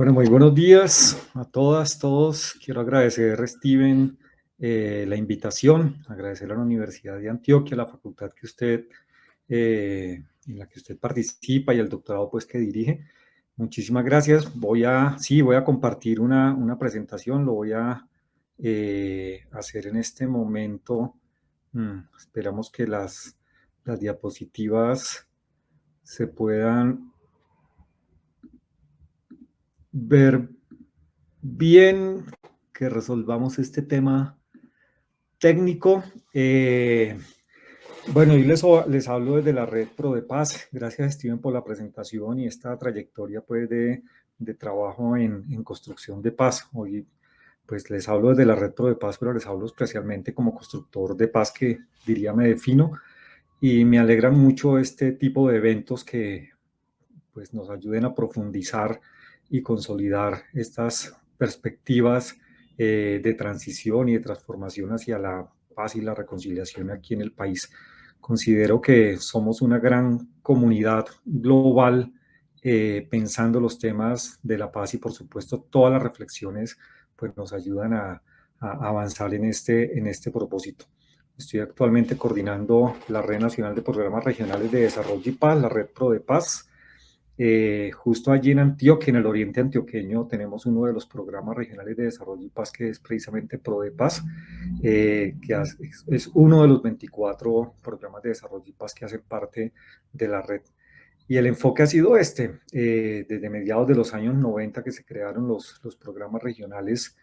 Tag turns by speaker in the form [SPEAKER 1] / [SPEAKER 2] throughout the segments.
[SPEAKER 1] Bueno, muy buenos días a todas, todos. Quiero agradecer, Steven, la invitación, agradecer a la Universidad de Antioquia, la facultad que usted, en la que usted participa y el doctorado pues que dirige. Muchísimas gracias. Voy a compartir una presentación, lo voy a hacer en este momento. Esperamos que las diapositivas se puedan ver bien, que resolvamos este tema técnico. Bueno, hoy les hablo desde la red Pro de Paz. Gracias, Steven, por la presentación y esta trayectoria pues, de trabajo en construcción de paz. Hoy pues les hablo desde la red Pro de Paz, pero les hablo especialmente como constructor de paz, que diría me defino, y me alegra mucho este tipo de eventos que pues nos ayuden a profundizar y consolidar estas perspectivas de transición y de transformación hacia la paz y la reconciliación aquí en el país. Considero que somos una gran comunidad global pensando los temas de la paz, y por supuesto todas las reflexiones pues nos ayudan a avanzar en este propósito. Estoy actualmente coordinando la Red Nacional de Programas Regionales de Desarrollo y Paz, la Red Pro de Paz. Justo allí en Antioquia, en el oriente antioqueño, tenemos uno de los programas regionales de desarrollo y paz, que es precisamente ProDePaz, es uno de los 24 programas de desarrollo y paz que hacen parte de la red. Y el enfoque ha sido desde mediados de los años 90 que se crearon los programas regionales,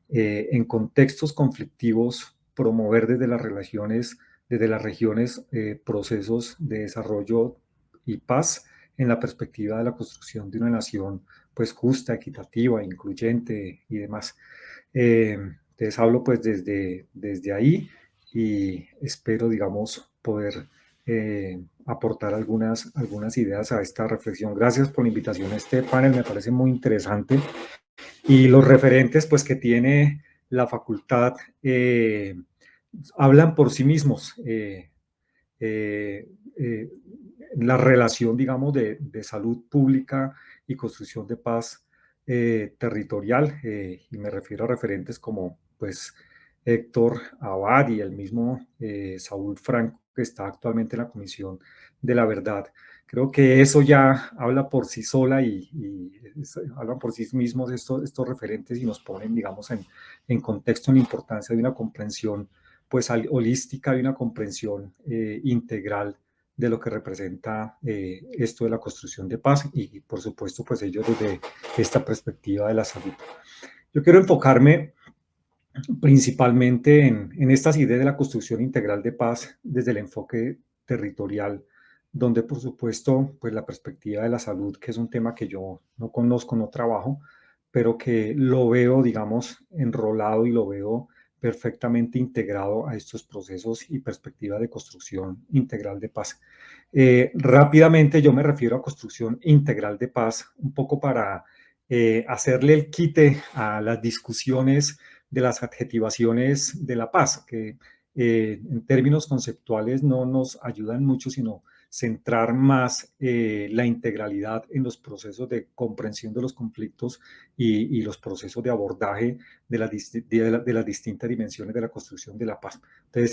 [SPEAKER 1] en contextos conflictivos, promover desde las regiones, procesos de desarrollo y paz en la perspectiva de la construcción de una nación pues justa, equitativa, incluyente y demás. Entonces hablo pues desde ahí, y espero, digamos, poder aportar algunas ideas a esta reflexión. Gracias por la invitación a este panel, me parece muy interesante. Y los referentes pues que tiene la facultad hablan por sí mismos. Eh, eh, la relación, digamos, de salud pública y construcción de paz territorial, y me refiero a referentes como, pues, Héctor Abad y el mismo Saúl Franco, que está actualmente en la Comisión de la Verdad. Creo que eso ya habla por sí sola y hablan por sí mismos estos referentes, y nos ponen, digamos, en contexto, en la importancia de una comprensión pues holística, y una comprensión integral de lo que representa esto de la construcción de paz, y por supuesto pues ellos desde esta perspectiva de la salud. Yo quiero enfocarme principalmente en estas ideas de la construcción integral de paz desde el enfoque territorial, donde por supuesto pues la perspectiva de la salud, que es un tema que yo no conozco, no trabajo, pero que lo veo, digamos, enrolado, y lo veo perfectamente integrado a estos procesos y perspectivas de construcción integral de paz. Rápidamente yo me refiero a construcción integral de paz, un poco para hacerle el quite a las discusiones de las adjetivaciones de la paz, que en términos conceptuales no nos ayudan mucho, sino centrar más la integralidad en los procesos de comprensión de los conflictos y los procesos de abordaje de las distintas dimensiones de la construcción de la paz. Entonces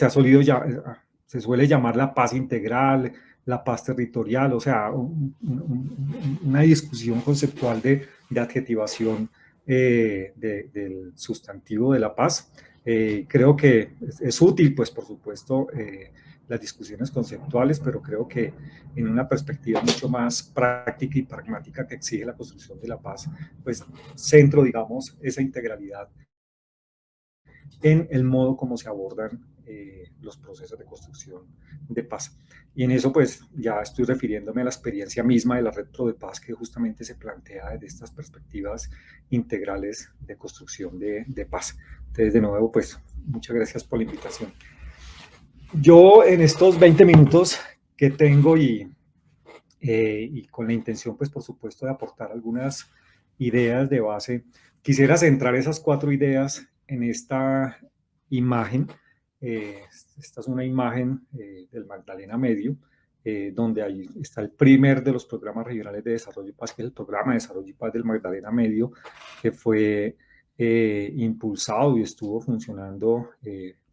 [SPEAKER 1] se suele llamar la paz integral, la paz territorial, o sea, una discusión conceptual de adjetivación del sustantivo de la paz. Creo que es útil, pues por supuesto, las discusiones conceptuales, pero creo que en una perspectiva mucho más práctica y pragmática que exige la construcción de la paz, pues centro, digamos, esa integralidad en el modo como se abordan los procesos de construcción de paz. Y en eso pues ya estoy refiriéndome a la experiencia misma de la Red Pro de Paz, que justamente se plantea desde estas perspectivas integrales de construcción de paz. Entonces, de nuevo, pues muchas gracias por la invitación. Yo en estos 20 minutos que tengo, y con la intención, pues por supuesto, de aportar algunas ideas de base, quisiera centrar esas 4 ideas en esta imagen. Esta es una imagen del Magdalena Medio, donde ahí está el primer de los programas regionales de desarrollo y paz, que es el programa de desarrollo y paz del Magdalena Medio, que fue impulsado y estuvo funcionando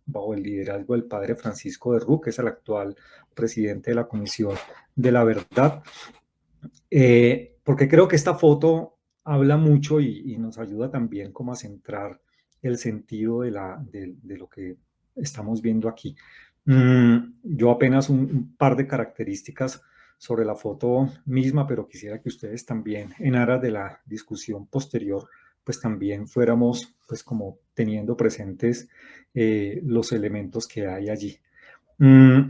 [SPEAKER 1] bajo el liderazgo del padre Francisco de Rú, que es el actual presidente de la Comisión de la Verdad. Porque creo que esta foto habla mucho y nos ayuda también como a centrar el sentido de lo que estamos viendo aquí. Yo apenas un par de características sobre la foto misma, pero quisiera que ustedes también, en aras de la discusión posterior, pues también fuéramos pues como teniendo presentes los elementos que hay allí. Mm,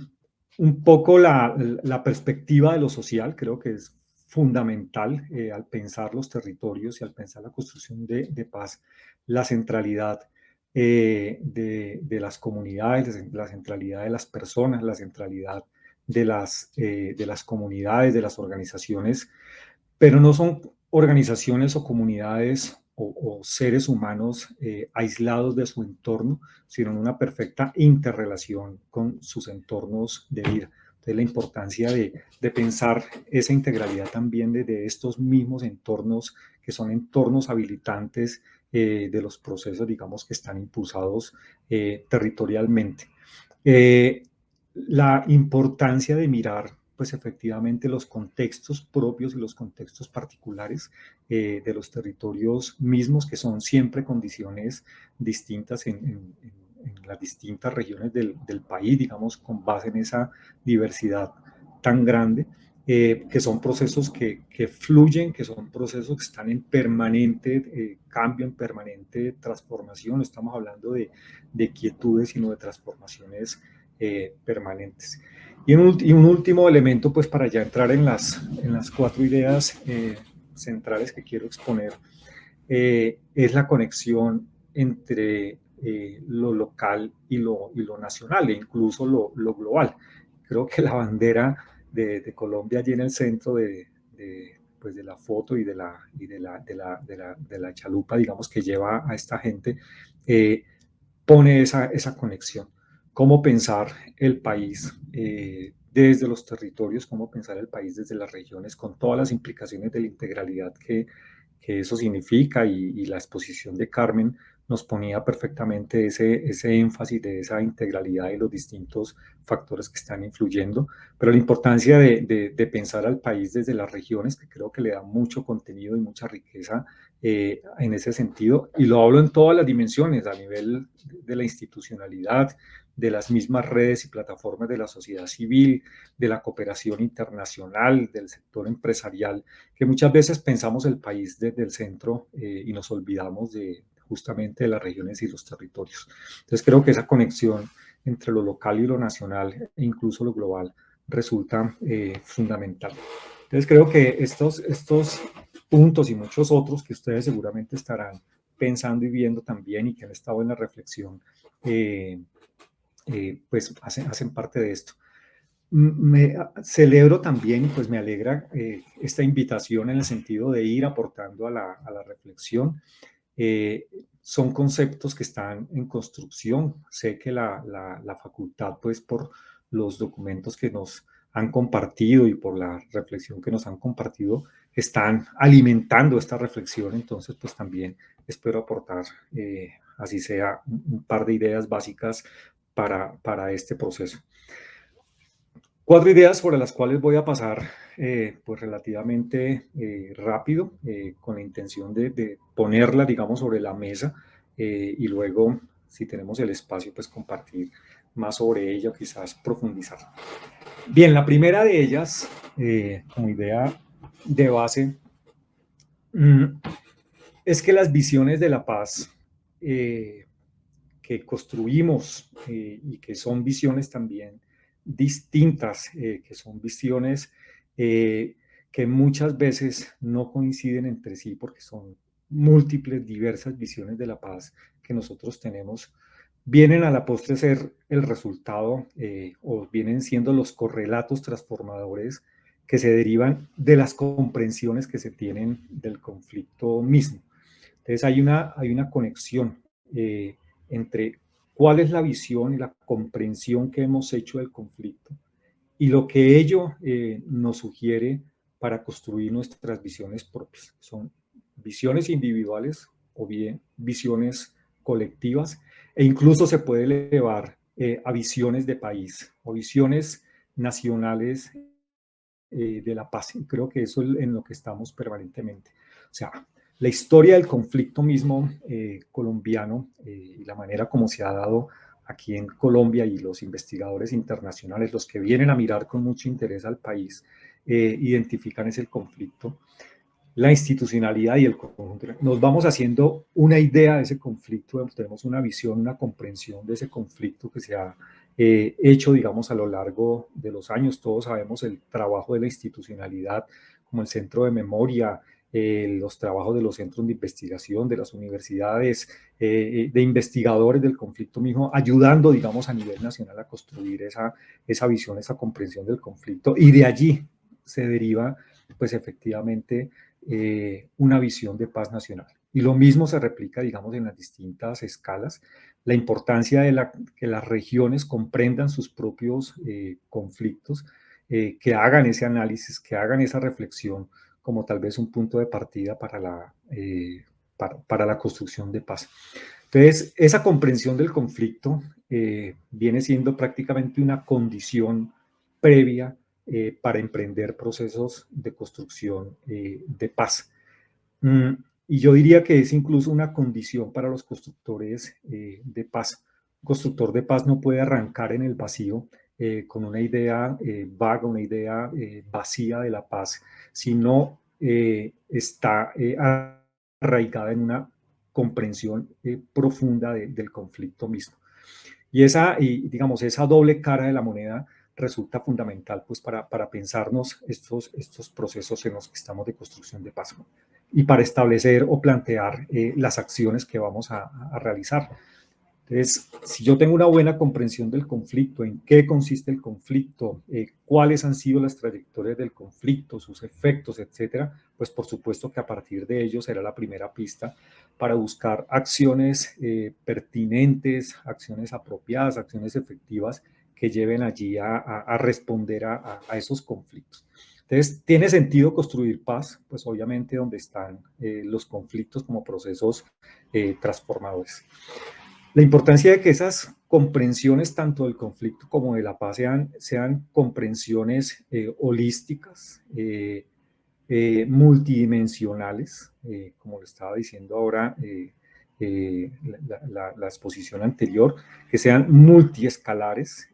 [SPEAKER 1] un poco la perspectiva de lo social creo que es fundamental al pensar los territorios y al pensar la construcción de paz, la centralidad de las comunidades, la centralidad de las personas, la centralidad de las comunidades, de las organizaciones, pero no son organizaciones o comunidades o seres humanos aislados de su entorno, sino en una perfecta interrelación con sus entornos de vida. Entonces, la importancia de pensar esa integralidad también de estos mismos entornos, que son entornos habilitantes de los procesos, digamos, que están impulsados territorialmente. Eh, la importancia de mirar, pues efectivamente, los contextos propios y los contextos particulares de los territorios mismos, que son siempre condiciones distintas en las distintas regiones del país, digamos, con base en esa diversidad tan grande, que son procesos que fluyen, que son procesos que están en permanente cambio, en permanente transformación. No estamos hablando de quietudes, sino de transformaciones permanentes. Y un último elemento, pues para ya entrar en las cuatro ideas centrales que quiero exponer, es la conexión entre lo local y lo nacional, e incluso lo global. Creo que la bandera de Colombia allí en el centro pues de la foto y de la chalupa, digamos, que lleva a esta gente, pone esa conexión. Cómo pensar el país desde los territorios, cómo pensar el país desde las regiones, con todas las implicaciones de la integralidad que eso significa, y la exposición de Carmen nos ponía perfectamente ese énfasis de esa integralidad y los distintos factores que están influyendo, pero la importancia de pensar al país desde las regiones, que creo que le da mucho contenido y mucha riqueza en ese sentido, y lo hablo en todas las dimensiones, a nivel de la institucionalidad, de las mismas redes y plataformas de la sociedad civil, de la cooperación internacional, del sector empresarial, que muchas veces pensamos el país desde el centro y nos olvidamos justamente de las regiones y los territorios. Entonces creo que esa conexión entre lo local y lo nacional e incluso lo global resulta fundamental. Entonces creo que estos puntos y muchos otros que ustedes seguramente estarán pensando y viendo también y que han estado en la reflexión, pues hacen parte de esto. Me celebro también, pues me alegra esta invitación en el sentido de ir aportando a la reflexión. Son conceptos que están en construcción. Sé que la facultad, pues por los documentos que nos han compartido y por la reflexión que nos han compartido, están alimentando esta reflexión. Entonces, pues también espero aportar, así sea, un par de ideas básicas para este proceso. Cuatro ideas sobre las cuales voy a pasar pues relativamente rápido, con la intención de ponerla, digamos, sobre la mesa y luego, si tenemos el espacio, pues compartir más sobre ella o quizás profundizar. Bien, la primera de ellas, como idea de base, es que las visiones de la paz que construimos y que son visiones también distintas, que son visiones que muchas veces no coinciden entre sí porque son múltiples, diversas visiones de la paz que nosotros tenemos, vienen a la postre ser el resultado o vienen siendo los correlatos transformadores que se derivan de las comprensiones que se tienen del conflicto mismo. Entonces hay una conexión entre cuál es la visión y la comprensión que hemos hecho del conflicto y lo que ello nos sugiere para construir nuestras visiones propias. Son visiones individuales o bien visiones colectivas, e incluso se puede elevar a visiones de país o visiones nacionales de la paz. Y creo que eso es en lo que estamos permanentemente. O sea, la historia del conflicto mismo colombiano y la manera como se ha dado aquí en Colombia, y los investigadores internacionales, los que vienen a mirar con mucho interés al país, identifican ese conflicto, la institucionalidad y el conjunto. Nos vamos haciendo una idea de ese conflicto, tenemos una visión, una comprensión de ese conflicto que se ha hecho, digamos, a lo largo de los años. Todos sabemos el trabajo de la institucionalidad como el centro de memoria, los trabajos de los centros de investigación, de las universidades, de investigadores del conflicto mismo, ayudando, digamos, a nivel nacional a construir esa visión, esa comprensión del conflicto. Y de allí se deriva, pues efectivamente, una visión de paz nacional. Y lo mismo se replica, digamos, en las distintas escalas. La importancia de que las regiones comprendan sus propios conflictos, que hagan ese análisis, que hagan esa reflexión como tal vez un punto de partida para la construcción de paz. Entonces, esa comprensión del conflicto viene siendo prácticamente una condición previa para emprender procesos de construcción de paz. Mm, y yo diría que es incluso una condición para los constructores de paz. Un constructor de paz no puede arrancar en el vacío con una idea vaga, una idea vacía de la paz, sino está arraigada en una comprensión profunda del conflicto mismo. Digamos, esa doble cara de la moneda resulta fundamental pues, para pensarnos estos procesos en los que estamos de construcción de paz y para establecer o plantear las acciones que vamos a realizar. Entonces, si yo tengo una buena comprensión del conflicto, en qué consiste el conflicto, cuáles han sido las trayectorias del conflicto, sus efectos, etcétera, pues por supuesto que a partir de ello será la primera pista para buscar acciones pertinentes, acciones apropiadas, acciones efectivas que lleven allí a responder a esos conflictos. Entonces, ¿tiene sentido construir paz? Pues obviamente donde están los conflictos como procesos transformadores. La importancia de que esas comprensiones tanto del conflicto como de la paz sean comprensiones holísticas, multidimensionales, como lo estaba diciendo ahora la exposición anterior, que sean multiescalares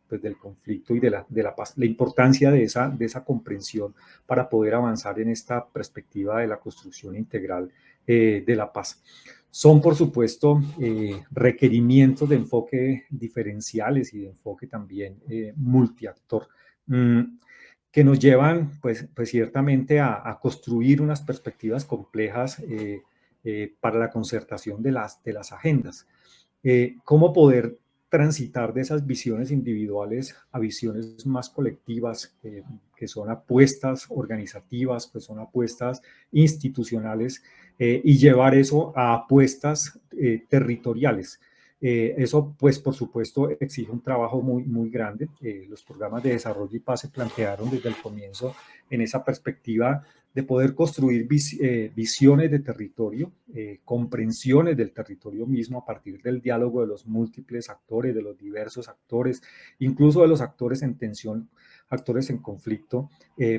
[SPEAKER 1] pues del conflicto y de la paz. La importancia de esa comprensión para poder avanzar en esta perspectiva de la construcción integral de la paz. Son, por supuesto, requerimientos de enfoque diferenciales y de enfoque también multiactor. Que nos llevan, pues ciertamente, a construir unas perspectivas complejas para la concertación de las agendas. Cómo poder transitar de esas visiones individuales a visiones más colectivas, que son apuestas organizativas, que son apuestas institucionales, y llevar eso a apuestas territoriales. Eso, pues, por supuesto, exige un trabajo muy, muy grande. Los programas de desarrollo y paz se plantearon desde el comienzo en esa perspectiva de poder construir visiones de territorio, comprensiones del territorio mismo a partir del diálogo de los múltiples actores, de los diversos actores, incluso de los actores en tensión, actores en conflicto,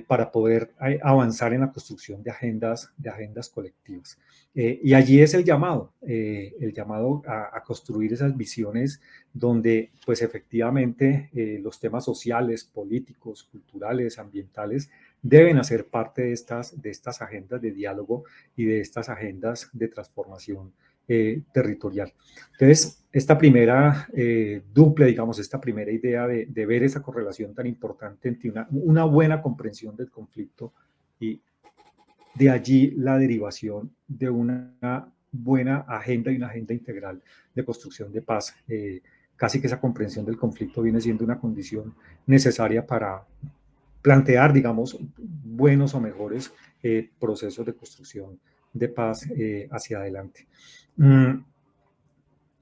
[SPEAKER 1] para poder avanzar en la construcción de agendas colectivas. Y allí es el llamado a construir esas visiones donde pues efectivamente los temas sociales, políticos, culturales, ambientales deben hacer parte de estas agendas de diálogo y de estas agendas de transformación territorial. Entonces, esta primera duple, digamos, esta primera idea de ver esa correlación tan importante entre una buena comprensión del conflicto y de allí la derivación de una buena agenda y una agenda integral de construcción de paz. Casi que esa comprensión del conflicto viene siendo una condición necesaria para plantear, digamos, buenos o mejores procesos de construcción de paz hacia adelante.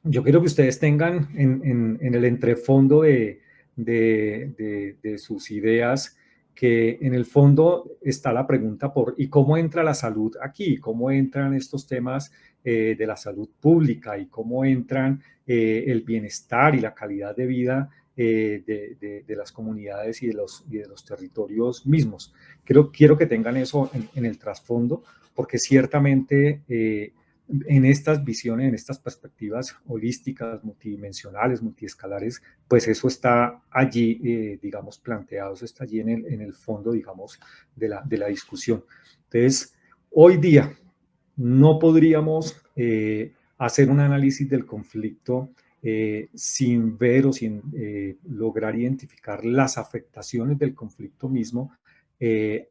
[SPEAKER 1] Yo quiero que ustedes tengan en el entrefondo de sus ideas, que en el fondo está la pregunta por ¿y cómo entra la salud aquí? ¿Cómo entran estos temas de la salud pública y cómo entran el bienestar y la calidad de vida de las comunidades y de los territorios mismos? Quiero que tengan eso en el trasfondo, porque ciertamente en estas visiones, en estas perspectivas holísticas, multidimensionales, multiescalares, pues eso está allí, digamos, planteado, eso está allí en el fondo, digamos, de la discusión. Entonces, hoy día no podríamos hacer un análisis del conflicto sin ver o sin lograr identificar las afectaciones del conflicto mismo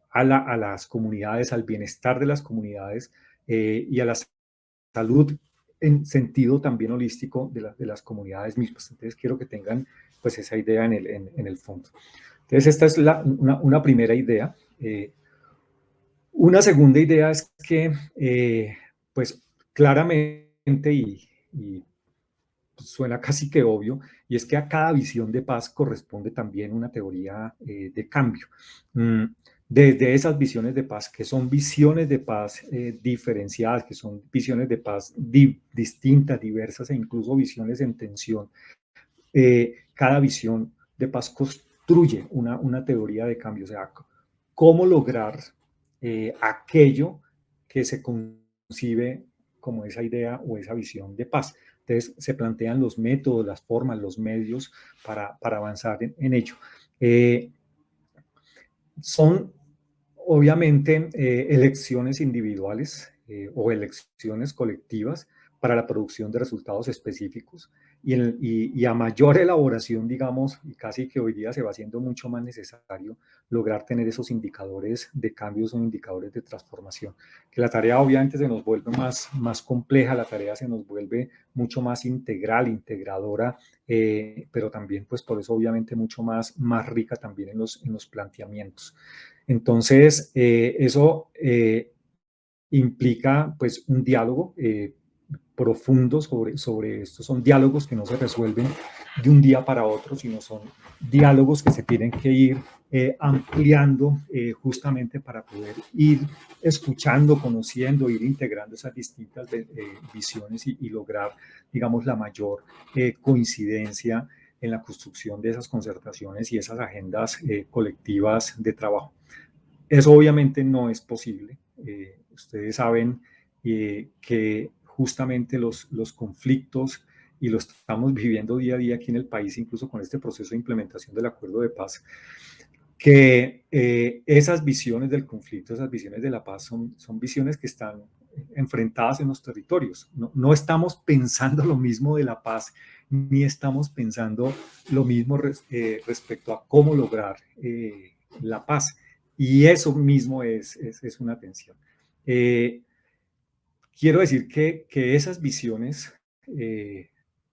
[SPEAKER 1] a las comunidades, al bienestar de las comunidades y a la salud en sentido también holístico de las comunidades mismas. Entonces quiero que tengan pues esa idea en el fondo. Entonces esta es una primera idea. Una segunda idea es que pues claramente y suena casi que obvio, y es que a cada visión de paz corresponde también una teoría de cambio. Mm, Desde esas visiones de paz, que son visiones de paz diferenciadas, que son visiones de paz distintas, diversas e incluso visiones en tensión, cada visión de paz construye una teoría de cambio, o sea, cómo lograr aquello que se concibe como esa idea o esa visión de paz. Entonces se plantean los métodos, las formas, los medios para avanzar en ello. Eh, Son obviamente elecciones individuales o elecciones colectivas para la producción de resultados específicos y a mayor elaboración, digamos, y casi que hoy día se va haciendo mucho más necesario lograr tener esos indicadores de cambios o indicadores de transformación. Que la tarea obviamente se nos vuelve más compleja, la tarea se nos vuelve mucho más integral, integradora, pero también pues por eso obviamente mucho más rica también en los planteamientos. Entonces, eso implica pues un diálogo profundo sobre esto. Son diálogos que no se resuelven de un día para otro, sino son diálogos que se tienen que ir ampliando justamente para poder ir escuchando, conociendo, ir integrando esas distintas visiones y lograr, digamos, la mayor coincidencia en la construcción de esas concertaciones y esas agendas colectivas de trabajo. Eso obviamente no es posible. Ustedes saben que justamente los conflictos, y lo estamos viviendo día a día aquí en el país, incluso con este proceso de implementación del acuerdo de paz, que esas visiones del conflicto, esas visiones de la paz son visiones que están enfrentadas en los territorios. No estamos pensando lo mismo de la paz, ni estamos pensando lo mismo respecto a cómo lograr la paz. Y eso mismo es una tensión. Eh, Quiero decir que esas visiones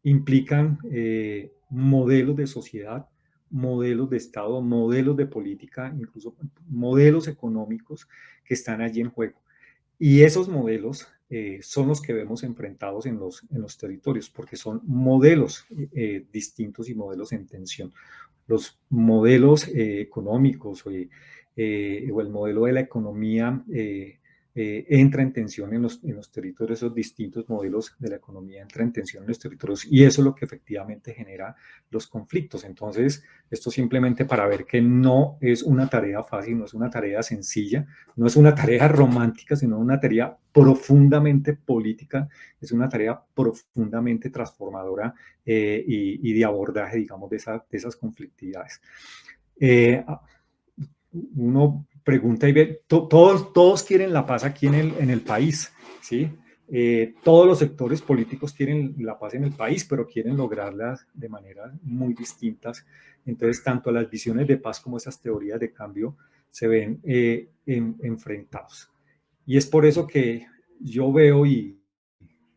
[SPEAKER 1] implican modelos de sociedad, modelos de Estado, modelos de política, incluso modelos económicos que están allí en juego. Y esos modelos son los que vemos enfrentados en los territorios, porque son modelos distintos y modelos en tensión. Los modelos económicos o el modelo de la economía entra en tensión en los territorios, esos distintos modelos de la economía entran en tensión en los territorios y eso es lo que efectivamente genera los conflictos. Entonces, esto simplemente para ver que no es una tarea fácil, no es una tarea sencilla, no es una tarea romántica, sino una tarea profundamente política, es una tarea profundamente transformadora de abordaje, digamos, de esas conflictividades. Eh, Uno pregunta y ve, todos quieren la paz aquí en el país, ¿sí? Todos los sectores políticos quieren la paz en el país, pero quieren lograrla de maneras muy distintas. Entonces, tanto las visiones de paz como esas teorías de cambio se ven enfrentados. Y es por eso que yo veo y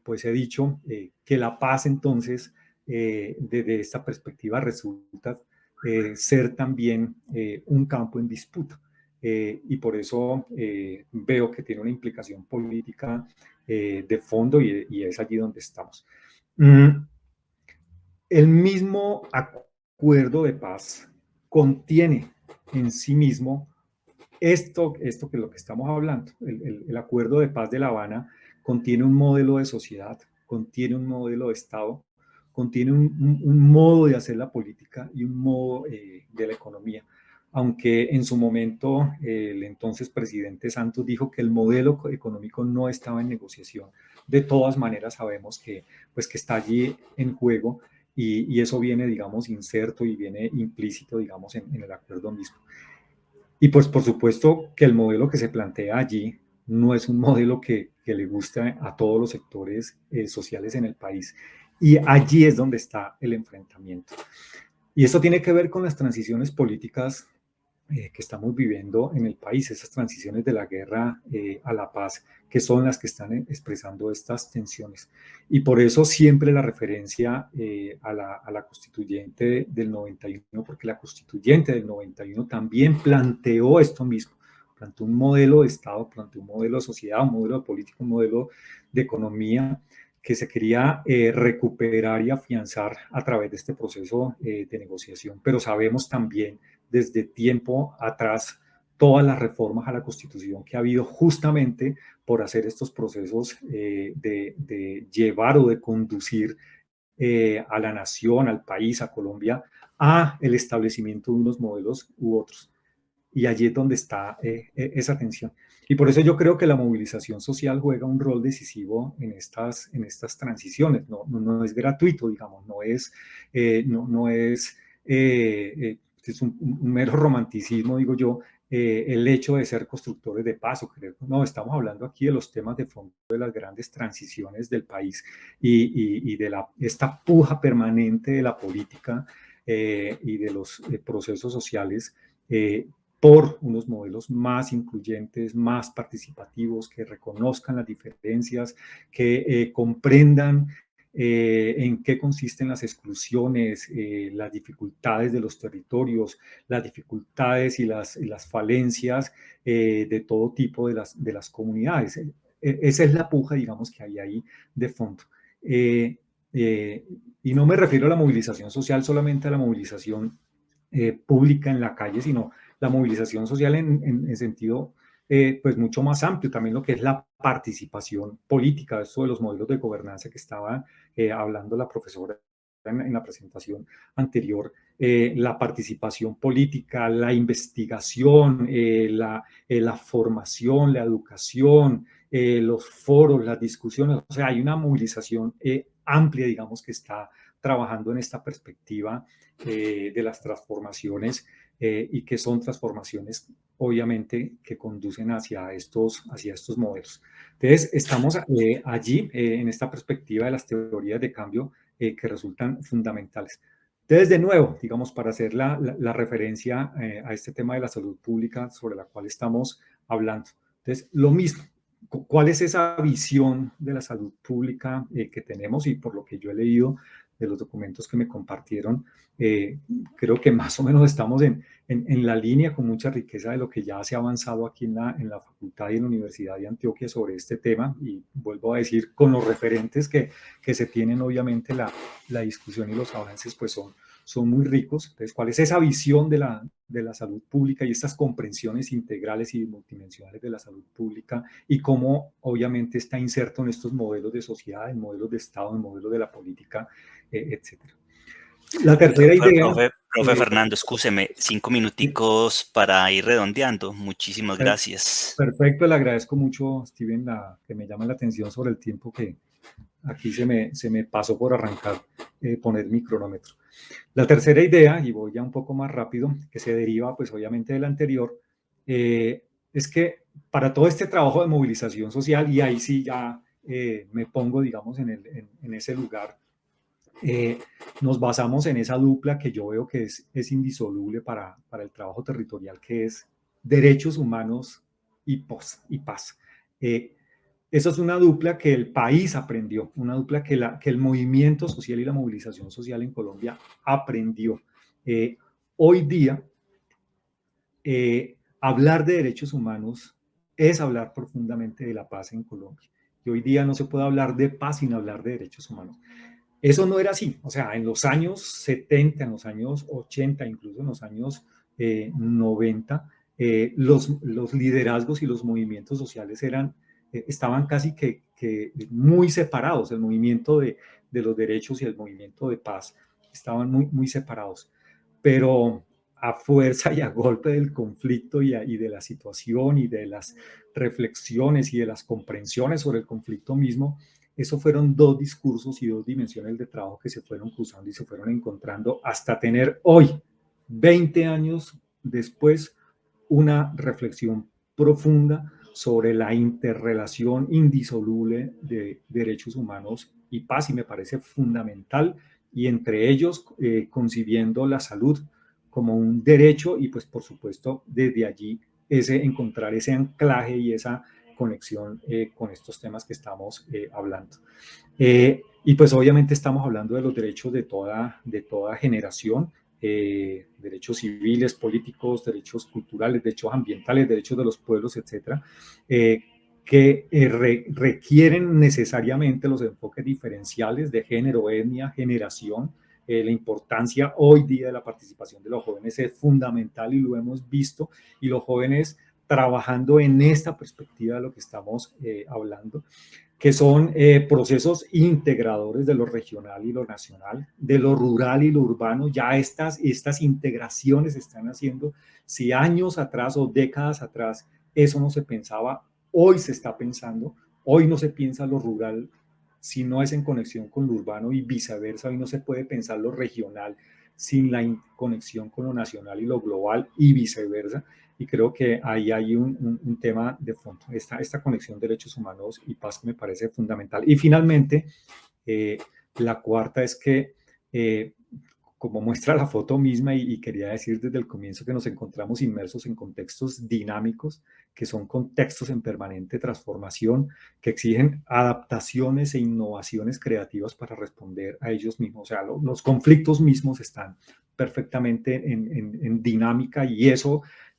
[SPEAKER 1] pues he dicho que la paz entonces, desde esta perspectiva, resulta ser también un campo en disputa. Y por eso veo que tiene una implicación política de fondo y es allí donde estamos. Mm, el mismo acuerdo de paz contiene en sí mismo esto que es lo que estamos hablando. El acuerdo de paz de La Habana contiene un modelo de sociedad, contiene un modelo de Estado, contiene un modo de hacer la política y un modo de la economía. Aunque en su momento el entonces presidente Santos dijo que el modelo económico no estaba en negociación, de todas maneras sabemos que, pues, que está allí en juego y eso viene, digamos, inserto y viene implícito, digamos, en el acuerdo mismo. Y pues por supuesto que el modelo que se plantea allí no es un modelo que le gusta a todos los sectores sociales en el país. Y allí es donde está el enfrentamiento. Y esto tiene que ver con las transiciones políticas que estamos viviendo en el país, esas transiciones de la guerra a la paz, que son las que están expresando estas tensiones. Y por eso siempre la referencia a la constituyente del 91, porque la constituyente del 91 también planteó esto mismo, planteó un modelo de Estado, planteó un modelo de sociedad, un modelo de política, un modelo de economía que se quería recuperar y afianzar a través de este proceso de negociación. Pero sabemos también desde tiempo atrás todas las reformas a la Constitución que ha habido justamente por hacer estos procesos de llevar o de conducir a la nación, al país, a Colombia, a el establecimiento de unos modelos u otros. Y allí es donde está esa tensión. Y por eso yo creo que la movilización social juega un rol decisivo en estas transiciones. No es gratuito, digamos, no es, es un mero romanticismo, digo yo, el hecho de ser constructores de paz. No, estamos hablando aquí de los temas de fondo de las grandes transiciones del país y de esta puja permanente de la política y de los procesos sociales por unos modelos más incluyentes, más participativos, que reconozcan las diferencias, que comprendan en qué consisten las exclusiones, las dificultades de los territorios, las dificultades y las falencias de todo tipo de las comunidades. Esa es la puja, digamos, que hay ahí de fondo. Eh, eh, y no me refiero a la movilización social solamente a la movilización pública en la calle, sino la movilización social en sentido pues mucho más amplio, también lo que es la participación política, esto de los modelos de gobernanza que estaba hablando la profesora en la presentación anterior, la participación política, la investigación, la formación, la educación, los foros, las discusiones, o sea, hay una movilización amplia, digamos, que está trabajando en esta perspectiva de las transformaciones y que son transformaciones obviamente que conducen hacia estos modelos. Entonces, estamos allí en esta perspectiva de las teorías de cambio que resultan fundamentales. Entonces, de nuevo, digamos, para hacer la referencia a este tema de la salud pública sobre la cual estamos hablando. Entonces, lo mismo, ¿cuál es esa visión de la salud pública que tenemos? Y por lo que yo he leído de los documentos que me compartieron, eh, creo que más o menos estamos en la línea con mucha riqueza de lo que ya se ha avanzado aquí en la facultad y en la Universidad de Antioquia sobre este tema. Y vuelvo a decir, con los referentes que se tienen, obviamente la discusión y los avances pues son muy ricos. Entonces, ¿cuál es esa visión de la salud pública y estas comprensiones integrales y multidimensionales de la salud pública y cómo obviamente está inserto en estos modelos de sociedad, en modelos de Estado, en modelos de la política, etcétera? La tercera idea.
[SPEAKER 2] Profe Fernando, escúcheme, 5 minuticos para ir redondeando. Muchísimas gracias.
[SPEAKER 1] Perfecto, le agradezco mucho, Steven, que me llama la atención sobre el tiempo que aquí se me pasó por arrancar, poner mi cronómetro. La tercera idea, y voy ya un poco más rápido, que se deriva pues obviamente del anterior, es que para todo este trabajo de movilización social, y ahí sí ya me pongo, digamos, en ese lugar, nos basamos en esa dupla que yo veo que es indisoluble para el trabajo territorial, que es derechos humanos y paz. Eso es una dupla que el país aprendió, una dupla que el movimiento social y la movilización social en Colombia aprendió. Hoy día, hablar de derechos humanos es hablar profundamente de la paz en Colombia. Y hoy día no se puede hablar de paz sin hablar de derechos humanos. Eso no era así. O sea, en los años 70, en los años 80, incluso en los años 90, los liderazgos y los movimientos sociales estaban casi que muy separados. El movimiento de los derechos y el movimiento de paz estaban muy separados. Pero a fuerza y a golpe del conflicto y de la situación y de las reflexiones y de las comprensiones sobre el conflicto mismo, eso fueron dos discursos y dos dimensiones de trabajo que se fueron cruzando y se fueron encontrando hasta tener hoy, 20 años después, una reflexión profunda sobre la interrelación indisoluble de derechos humanos y paz, y me parece fundamental, y entre ellos concibiendo la salud como un derecho y pues por supuesto desde allí encontrar ese anclaje y esa conexión con estos temas que estamos hablando. Y pues obviamente estamos hablando de los derechos de toda generación, derechos civiles, políticos, derechos culturales, derechos ambientales, derechos de los pueblos, etcétera, que requieren necesariamente los enfoques diferenciales de género, etnia, generación. La importancia hoy día de la participación de los jóvenes es fundamental y lo hemos visto, y los jóvenes trabajando en esta perspectiva de lo que estamos hablando, que son procesos integradores de lo regional y lo nacional, de lo rural y lo urbano. Ya estas integraciones se están haciendo. Si años atrás o décadas atrás eso no se pensaba, hoy se está pensando. Hoy no se piensa lo rural si no es en conexión con lo urbano, y viceversa. Hoy no se puede pensar lo regional sin la conexión con lo nacional y lo global, y viceversa. Y creo que ahí hay un tema de fondo, esta conexión de derechos humanos y paz, que me parece fundamental. Y finalmente, eh, la cuarta es que, como muestra la foto misma, y quería decir desde el comienzo que nos encontramos inmersos en contextos dinámicos, que son contextos en permanente transformación, que exigen adaptaciones e innovaciones creativas para responder a ellos mismos. O sea, los conflictos mismos están perfectamente en dinámica,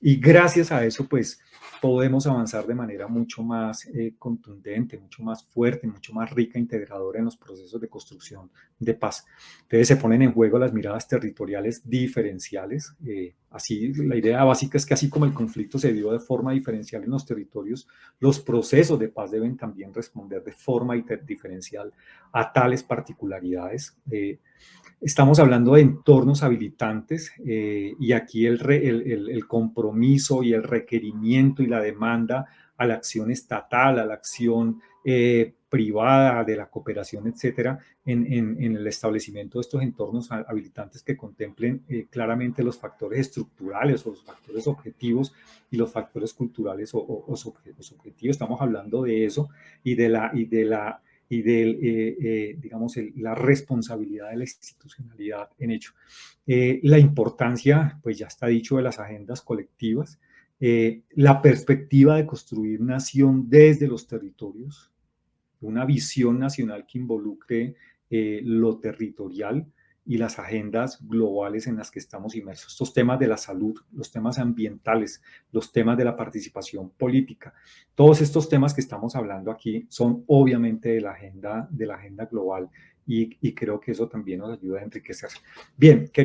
[SPEAKER 1] y gracias a eso, pues podemos avanzar de manera mucho más contundente, mucho más fuerte, mucho más rica, integradora en los procesos de construcción de paz. Entonces se ponen en juego las miradas territoriales diferenciales. Así, la idea básica es que así como el conflicto se dio de forma diferencial en los territorios, los procesos de paz deben también responder de forma diferencial a tales particularidades. Estamos hablando de entornos habilitantes, y aquí el compromiso y el requerimiento y la demanda a la acción estatal, a la acción privada, de la cooperación, etcétera, en el establecimiento de estos entornos habilitantes que contemplen claramente los factores estructurales o los factores objetivos y los factores culturales o subjetivos. Estamos hablando de eso y de digamos, la responsabilidad de la institucionalidad en ello. La importancia, pues ya está dicho, de las agendas colectivas, la perspectiva de construir nación desde los territorios, una visión nacional que involucre lo territorial y las agendas globales en las que estamos inmersos. Estos temas de la salud, los temas ambientales, los temas de la participación política, todos estos temas que estamos hablando aquí son obviamente de la agenda global, y creo que eso también nos ayuda a enriquecer. Bien,